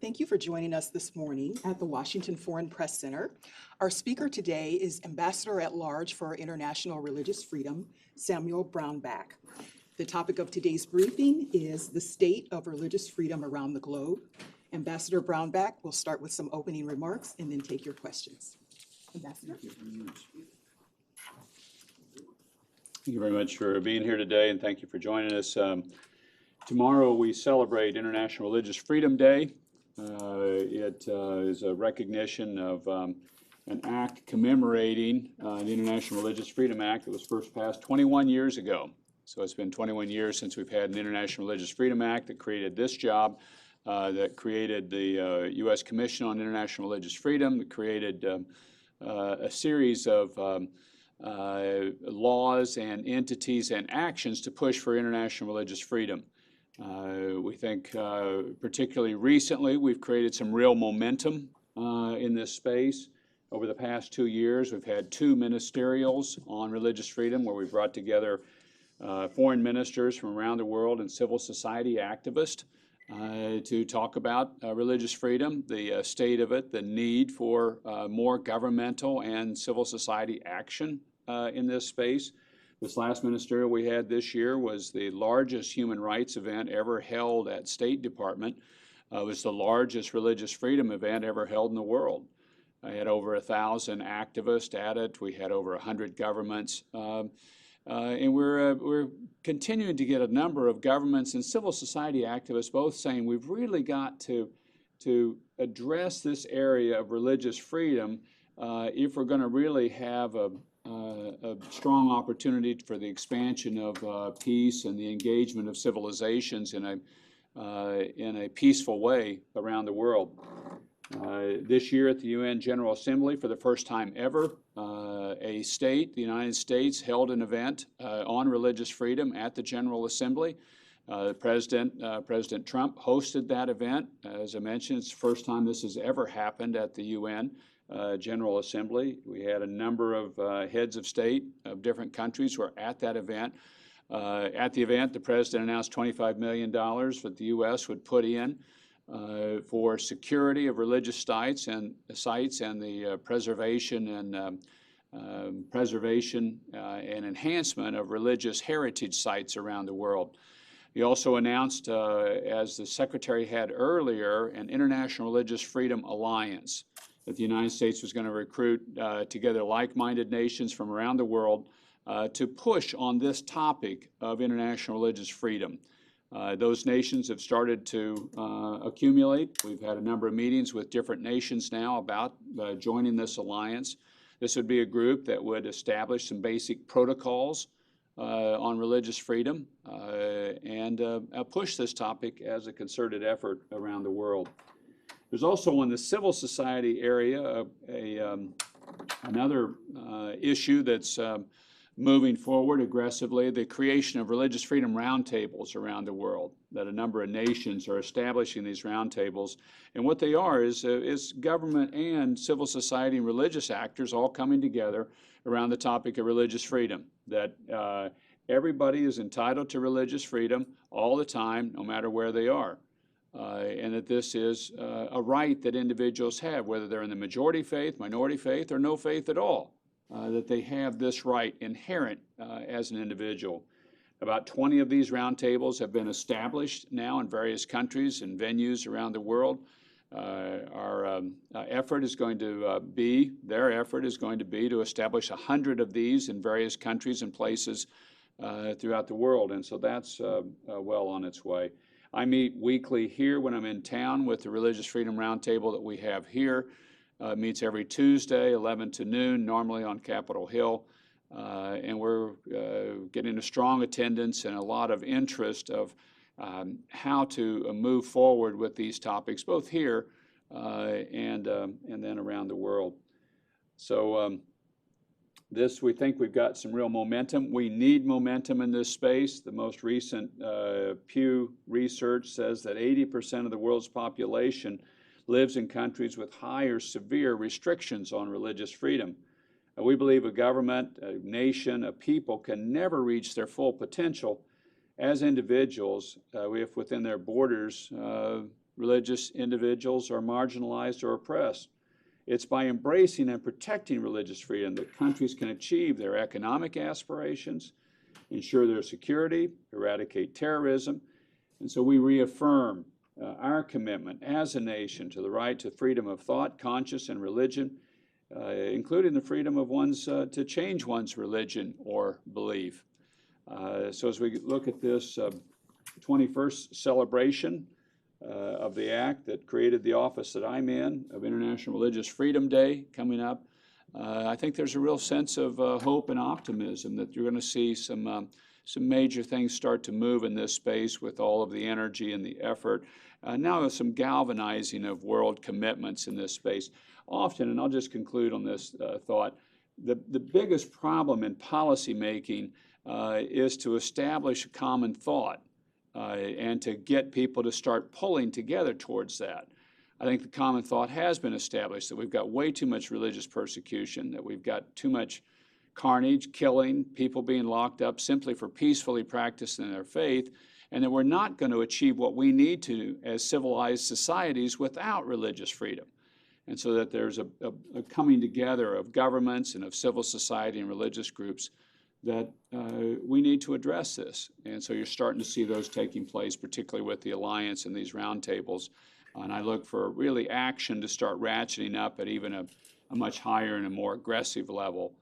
Thank you for joining us this morning at the Washington Foreign Press Center. Our speaker today is Ambassador at Large for International Religious Freedom, Samuel Brownback. The topic of today's briefing is the state of religious freedom around the globe. Ambassador Brownback will start with some opening remarks and then take your questions. Ambassador. Thank you very much for being here today, and thank you for joining us. Tomorrow we celebrate International Religious Freedom Day. It is a recognition of an act commemorating the International Religious Freedom Act that was first passed 21 years ago. So it's been 21 years since we've had an International Religious Freedom Act that created this job, that created the U.S. Commission on International Religious Freedom, that created a series of laws and entities and actions to push for international religious freedom. We think particularly recently we've created some real momentum in this space. Over the past 2 years, we've had 2 ministerials on religious freedom where we brought together foreign ministers from around the world and civil society activists to talk about religious freedom, the state of it, the need for more governmental and civil society action in this space. This last ministerial we had this year was the largest human rights event ever held at State Department. It was the largest religious freedom event ever held in the world. I had over 1,000 activists at it. We had over 100 governments. And we're continuing to get a number of governments and civil society activists both saying we've really got to address this area of religious freedom if we're going to really have a strong opportunity for the expansion of peace and the engagement of civilizations in a peaceful way around the world. This year at the UN General Assembly, for the first time ever, a state, the United States, held an event on religious freedom at the General Assembly. President Trump hosted that event. As I mentioned, it's the first time this has ever happened at the UN General Assembly. We had a number of heads of state of different countries who were at that event. At the event, the president announced $25 million that the U.S. would put in for security of religious sites and the preservation and enhancement of religious heritage sites around the world. He also announced, as the Secretary had earlier, an International Religious Freedom Alliance, that the United States was going to recruit together like-minded nations from around the world to push on this topic of international religious freedom. Those nations have started to accumulate. We've had a number of meetings with different nations now about joining this alliance. This would be a group that would establish some basic protocols on religious freedom and push this topic as a concerted effort around the world. There's also in the civil society area another issue that's moving forward aggressively, the creation of religious freedom roundtables around the world, that a number of nations are establishing these roundtables. And what they are is government and civil society and religious actors all coming together around the topic of religious freedom, that everybody is entitled to religious freedom all the time, no matter where they are. And that this is a right that individuals have, whether they're in the majority faith, minority faith, or no faith at all, that they have this right inherent as an individual. About 20 of these roundtables have been established now in various countries and venues around the world. Our effort is going to their effort is going to be to establish 100 of these in various countries and places throughout the world, and so that's well on its way. I meet weekly here when I'm in town with the Religious Freedom Roundtable that we have here. It meets every Tuesday, 11 to noon, normally on Capitol Hill. And we're getting a strong attendance and a lot of interest of how to move forward with these topics, both here and then around the world. So we think we've got some real momentum. We need momentum in this space. The most recent Pew research says that 80% of the world's population lives in countries with high or severe restrictions on religious freedom. We believe a government, a nation, a people can never reach their full potential as individuals if within their borders religious individuals are marginalized or oppressed. It's by embracing and protecting religious freedom that countries can achieve their economic aspirations, ensure their security, eradicate terrorism. And so we reaffirm our commitment as a nation to the right to freedom of thought, conscience, and religion, including the freedom of one's to change one's religion or belief. So as we look at this 21st celebration of the act that created the office that I'm in of International Religious Freedom Day coming up, I think there's a real sense of hope and optimism that you're going to see some major things start to move in this space with all of the energy and the effort. Now some galvanizing of world commitments in this space. Often, and I'll just conclude on this thought, the biggest problem in policy making is to establish a common thought and to get people to start pulling together towards that. I think the common thought has been established that we've got way too much religious persecution, that we've got too much carnage, killing, people being locked up simply for peacefully practicing their faith, and that we're not going to achieve what we need to as civilized societies without religious freedom. And so that there's a coming together of governments and of civil society and religious groups that we need to address this. And so you're starting to see those taking place, particularly with the Alliance and these roundtables. And I look for really action to start ratcheting up at even a much higher and a more aggressive level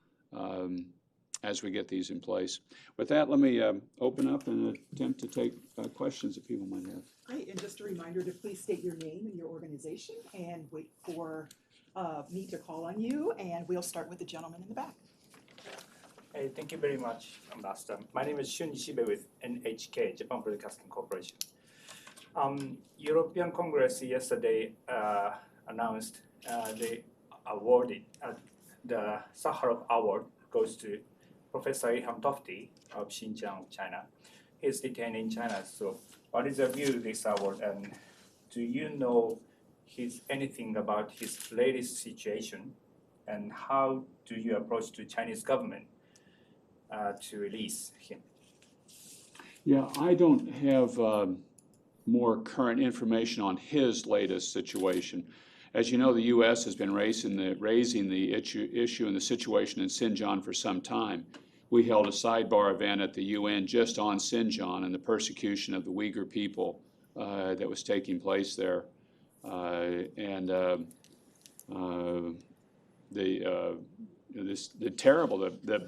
as we get these in place. With that, let me open up and attempt to take questions that people might have. Great, and just a reminder to please state your name and your organization and wait for me to call on you, and we'll start with the gentleman in the back. Hey, thank you very much, Ambassador. My name is Shun Ishibe with NHK, Japan Broadcasting Corporation. European Congress yesterday announced they awarded the Sakharov Award goes to Professor Ilham Tohti of Xinjiang, China. He's detained in China. So what is your view of this award, and do you know anything about his latest situation, and how do you approach the Chinese government to release him? Yeah, I don't have more current information on his latest situation. As you know, the U.S. has been raising the issue and the situation in Xinjiang for some time. We held a sidebar event at the UN just on Xinjiang and the persecution of the Uyghur people that was taking place there. The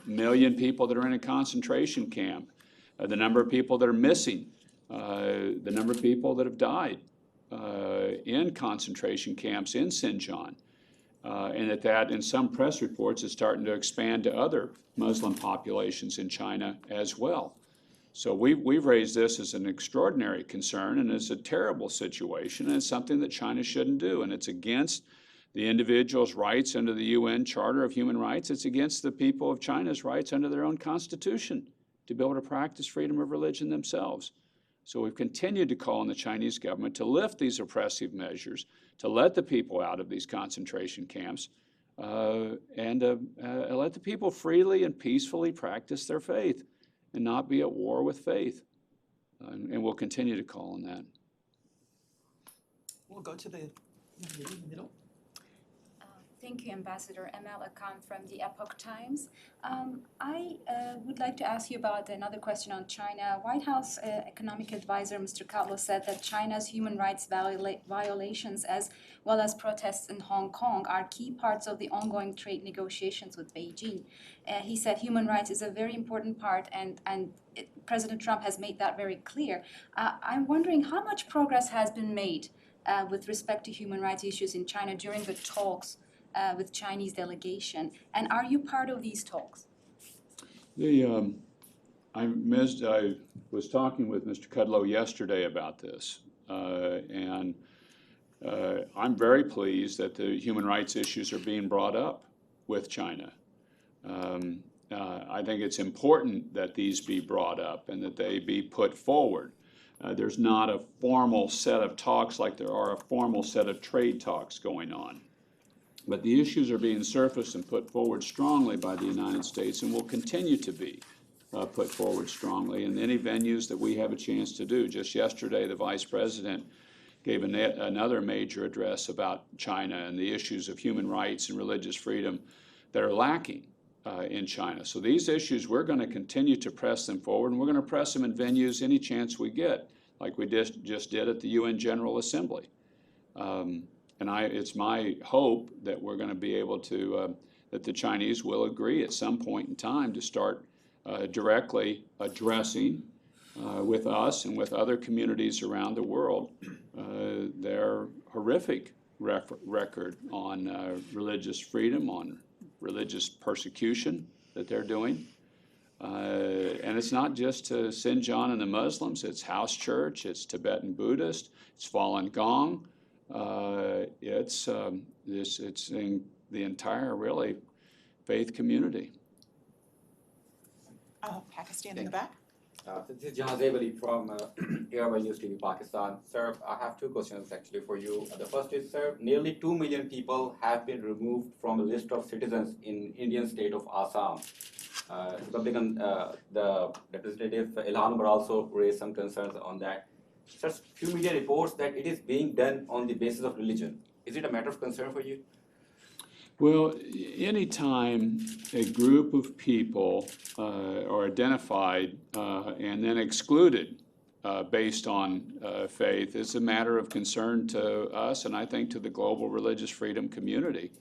million people that are in a concentration camp, the number of people that are missing, the number of people that have died in concentration camps in Xinjiang, and that in some press reports is starting to expand to other Muslim populations in China as well. So we've raised this as an extraordinary concern, and it's a terrible situation, and it's something that China shouldn't do, and it's against the individual's rights under the UN Charter of Human Rights. It's against the people of China's rights under their own constitution to be able to practice freedom of religion themselves. So we've continued to call on the Chinese government to lift these oppressive measures, to let the people out of these concentration camps, and let the people freely and peacefully practice their faith and not be at war with faith. And we'll continue to call on that. We'll go to the young lady in the middle. Thank you, Ambassador. Emel Akan from the Epoch Times. I would like to ask you about another question on China. White House Economic Advisor Mr. Kudlow said that China's human rights violations as well as protests in Hong Kong are key parts of the ongoing trade negotiations with Beijing. He said human rights is a very important part, and President Trump has made that very clear. I'm wondering how much progress has been made with respect to human rights issues in China during the talks with Chinese delegation, and are you part of these talks? I was talking with Mr. Kudlow yesterday about this, and I'm very pleased that the human rights issues are being brought up with China. I think it's important that these be brought up and that they be put forward. There's not a formal set of talks like there are a formal set of trade talks going on. But the issues are being surfaced and put forward strongly by the United States and will continue to be put forward strongly in any venues that we have a chance to do. Just yesterday, the Vice President gave another major address about China and the issues of human rights and religious freedom that are lacking in China. So these issues, we're going to continue to press them forward, and we're going to press them in venues any chance we get, like we just did at the UN General Assembly. It's my hope that we're going to be able to, that the Chinese will agree at some point in time to start directly addressing with us and with other communities around the world their horrific record on religious freedom, on religious persecution that they're doing. And it's not just Xinjiang and the Muslims, it's House Church, it's Tibetan Buddhist, it's Falun Gong, it's in the entire, really, faith community. Pakistan in the back. This is Jahaz Ali from Airway News TV, Pakistan. Sir, I have two questions actually for you. The first is, sir, nearly 2 million people have been removed from the list of citizens in Indian state of Assam. Republican, the representative Ilhan Omar also raised some concerns on that. Sir, few media reports that it is being done on the basis of religion. Is it a matter of concern for you? Well, anytime a group of people are identified and then excluded based on faith, it's a matter of concern to us and I think to the global religious freedom community.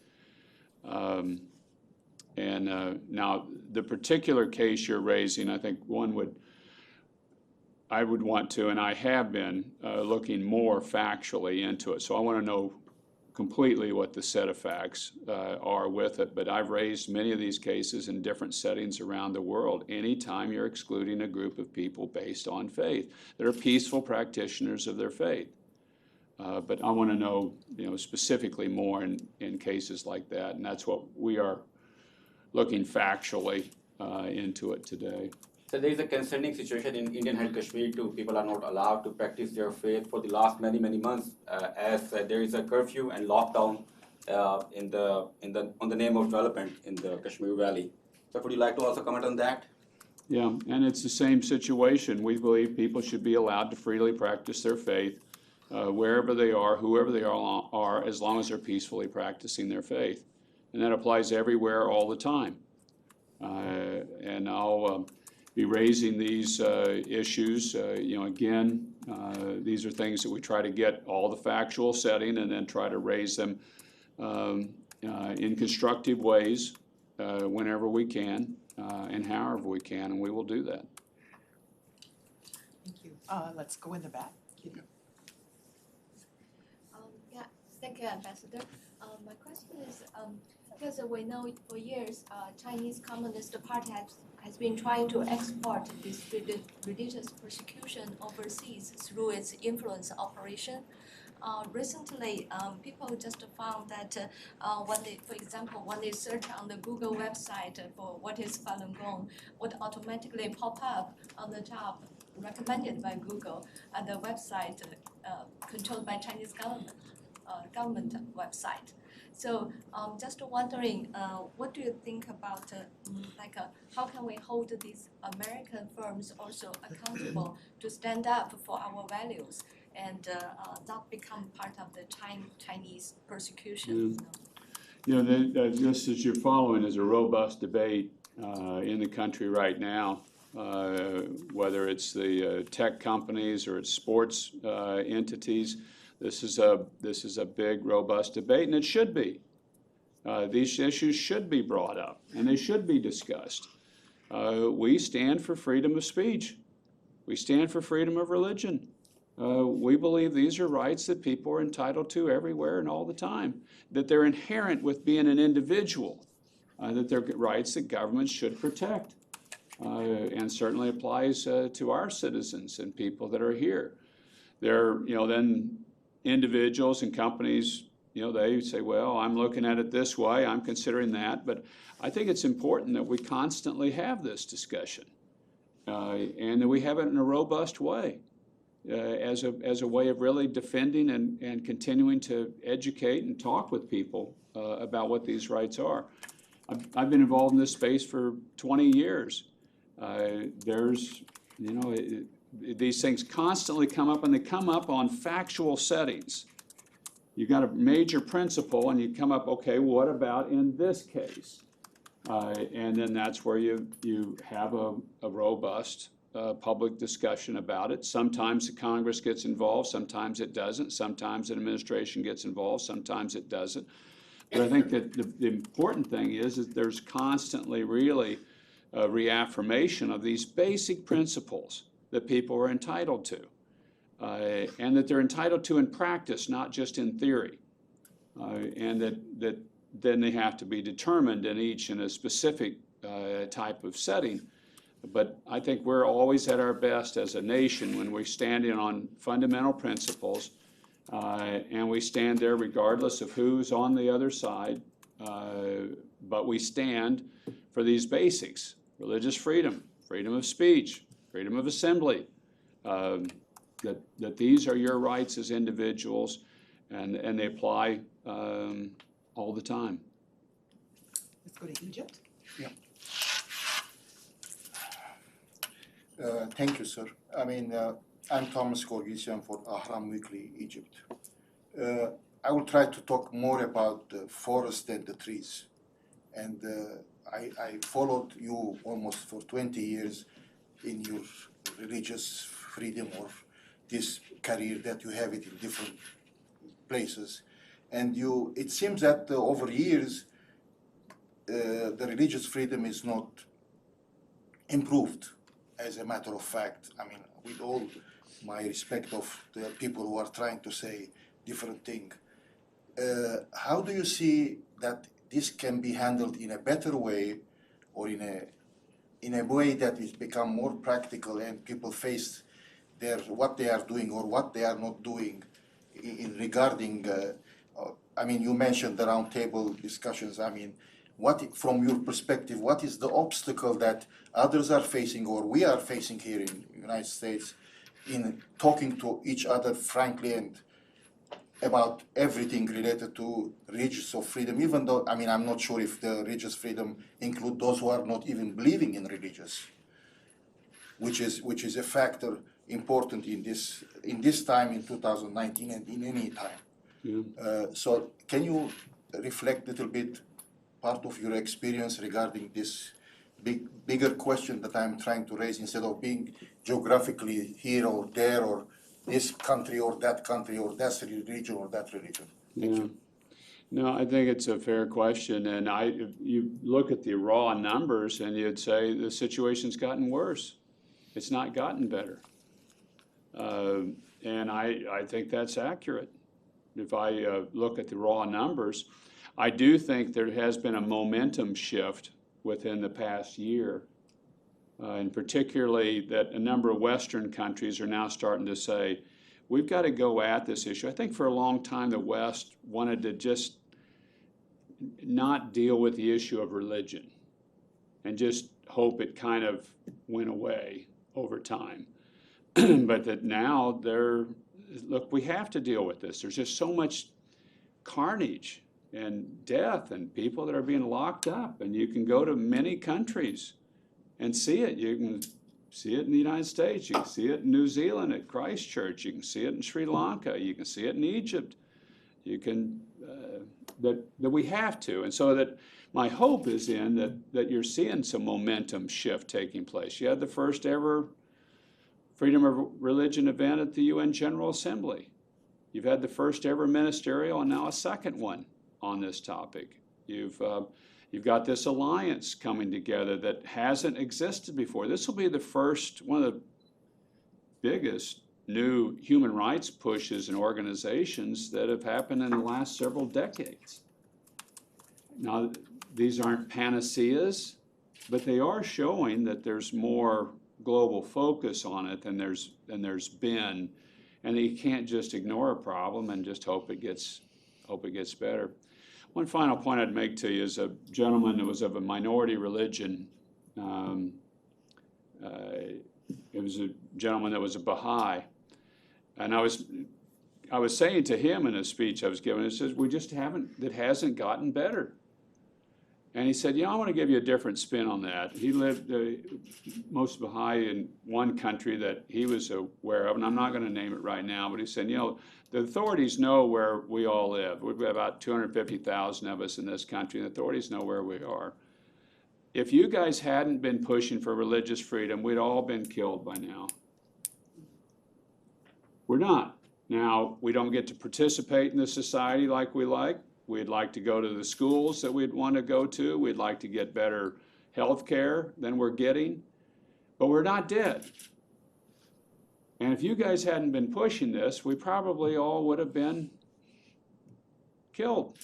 Now, the particular case you're raising, I think I would want to, and I have been looking more factually into it. So I want to know completely what the set of facts are with it. But I've raised many of these cases in different settings around the world. Anytime you're excluding a group of people based on faith, that are peaceful practitioners of their faith. But I want to know, specifically more in cases like that, and that's what we are looking factually into it today. So there is a concerning situation in Indian-held Kashmir too. People are not allowed to practice their faith for the last many months, as there is a curfew and lockdown on the name of development in the Kashmir Valley. So would you like to also comment on that? Yeah, and it's the same situation. We believe people should be allowed to freely practice their faith wherever they are, whoever they are, as long as they're peacefully practicing their faith. And that applies everywhere all the time. And I'll be raising these issues. Again, these are things that we try to get all the factual setting and then try to raise them in constructive ways whenever we can and however we can, and we will do that. Thank you. Let's go in the back. Kitty. Thank you, Ambassador. My question is, because we know for years Chinese Communist Party has been trying to export this religious persecution overseas through its influence operation. Recently, people just found that for example, when they search on the Google website for what is Falun Gong, would automatically pop up on the top recommended by Google at the website controlled by Chinese government website. So just wondering, what do you think about how can we hold these American firms also accountable to stand up for our values and not become part of the Chinese persecution? Just as you're following is a robust debate in the country right now, whether it's the tech companies or it's sports entities. This is a big, robust debate, and it should be. These issues should be brought up, and they should be discussed. We stand for freedom of speech. We stand for freedom of religion. We believe these are rights that people are entitled to everywhere and all the time, that they're inherent with being an individual, that they're rights that governments should protect, and certainly applies to our citizens and people that are here. Then individuals and companies, they say, well, I'm looking at it this way, I'm considering that, but I think it's important that we constantly have this discussion and that we have it in a robust way as a way of really defending and continuing to educate and talk with people about what these rights are. I've been involved in this space for 20 years. these things constantly come up, and they come up on factual settings. You got a major principle, and you come up, okay, what about in this case? And then that's where you have a robust public discussion about it. Sometimes the Congress gets involved, sometimes it doesn't. Sometimes the administration gets involved, sometimes it doesn't. But I think that the important thing is that there's constantly really a reaffirmation of these basic principles that people are entitled to, and that they're entitled to in practice, not just in theory, and that then they have to be determined in a specific type of setting. But I think we're always at our best as a nation when we're standing on fundamental principles, and we stand there regardless of who's on the other side, but we stand for these basics: religious freedom, freedom of speech, freedom of assembly, that these are your rights as individuals, and they apply all the time. Let's go to Egypt. Thank you, sir. I mean, I'm Thomas Korgisyan for Ahram Weekly, Egypt. I will try to talk more about the forest and the trees. And I followed you almost for 20 years in your religious freedom or this career that you have it in different places. And it seems that over years, the religious freedom is not improved. As a matter of fact, I mean, with all my respect of the people who are trying to say different thing, how do you see that this can be handled in a better way, or in a way that is become more practical and people face what they are doing or what they are not doing in regarding? I mean, you mentioned the roundtable discussions. I mean, from your perspective, what is the obstacle that others are facing or we are facing here in the United States in talking to each other frankly and about everything related to religious freedom, even though, I mean, I'm not sure if the religious freedom include those who are not even believing in religious, which is a factor important in this time in 2019 and in any time. Yeah. So can you reflect a little bit part of your experience regarding this bigger question that I'm trying to raise, instead of being geographically here or there or this country or that religion or that religion? Thank you. No, I think it's a fair question, and you look at the raw numbers and you'd say the situation's gotten worse. It's not gotten better. And I think that's accurate. If I look at the raw numbers, I do think there has been a momentum shift within the past year, and particularly that a number of Western countries are now starting to say, we've got to go at this issue. I think for a long time the West wanted to just not deal with the issue of religion and just hope it kind of went away over time. But that now look, we have to deal with this. There's just so much carnage and death and people that are being locked up, and you can go to many countries and see it. You can see it in the United States, you can see it in New Zealand at Christchurch, you can see it in Sri Lanka, you can see it in Egypt. You can, that we have to. And so that my hope is that you're seeing some momentum shift taking place. You had the first ever freedom of religion event at the UN General Assembly. You've had the first ever ministerial and now a second one on this topic. You've got this alliance coming together that hasn't existed before. This will be the first, one of the biggest new human rights pushes and organizations that have happened in the last several decades. Now, these aren't panaceas, but they are showing that there's more global focus on it than there's been, and you can't just ignore a problem and just hope it gets better. One final point I'd make to you is a gentleman that was of a minority religion. It was a gentleman that was a Baha'i, and I was saying to him in a speech I was giving, it says, it hasn't gotten better. And he said, I want to give you a different spin on that. He lived most Baha'i in one country that he was aware of, and I'm not going to name it right now, but he said, the authorities know where we all live. We've got about 250,000 of us in this country, and the authorities know where we are. If you guys hadn't been pushing for religious freedom, we'd all been killed by now. We're not. Now, we don't get to participate in the society like we like. We'd like to go to the schools that we'd want to go to. We'd like to get better health care than we're getting. But we're not dead. And if you guys hadn't been pushing this, we probably all would have been killed.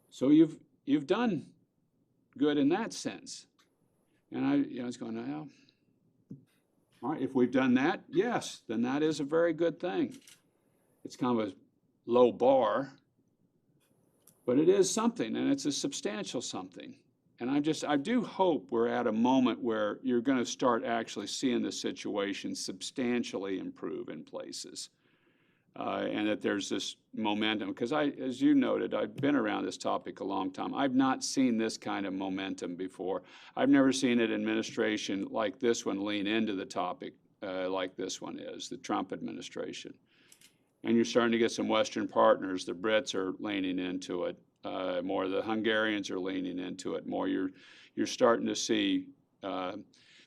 So you've done good in that sense. And I was going, well, all right, if we've done that, yes, then that is a very good thing. It's kind of a low bar, but it is something, and it's a substantial something. And I do hope we're at a moment where you're going to start actually seeing the situation substantially improve in places. And that there's this momentum, because as you noted, I've been around this topic a long time. I've not seen this kind of momentum before. I've never seen an administration like this one lean into the topic like this one is, the Trump administration. And you're starting to get some Western partners. The Brits are leaning into it more. The Hungarians are leaning into it more. You're starting to see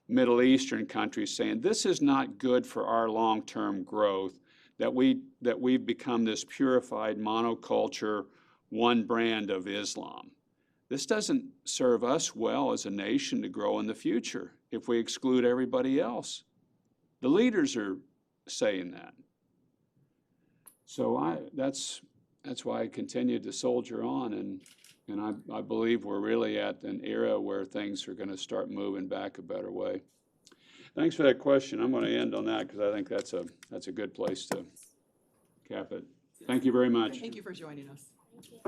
Middle Eastern countries saying, this is not good for our long-term growth, that we've become this purified monoculture, one brand of Islam. This doesn't serve us well as a nation to grow in the future if we exclude everybody else. The leaders are saying that. So that's why I continue to soldier on, and I believe we're really at an era where things are going to start moving back a better way. Thanks for that question. I'm going to end on that because I think that's a good place to cap it. Thank you very much. Thank you for joining us. Thank you.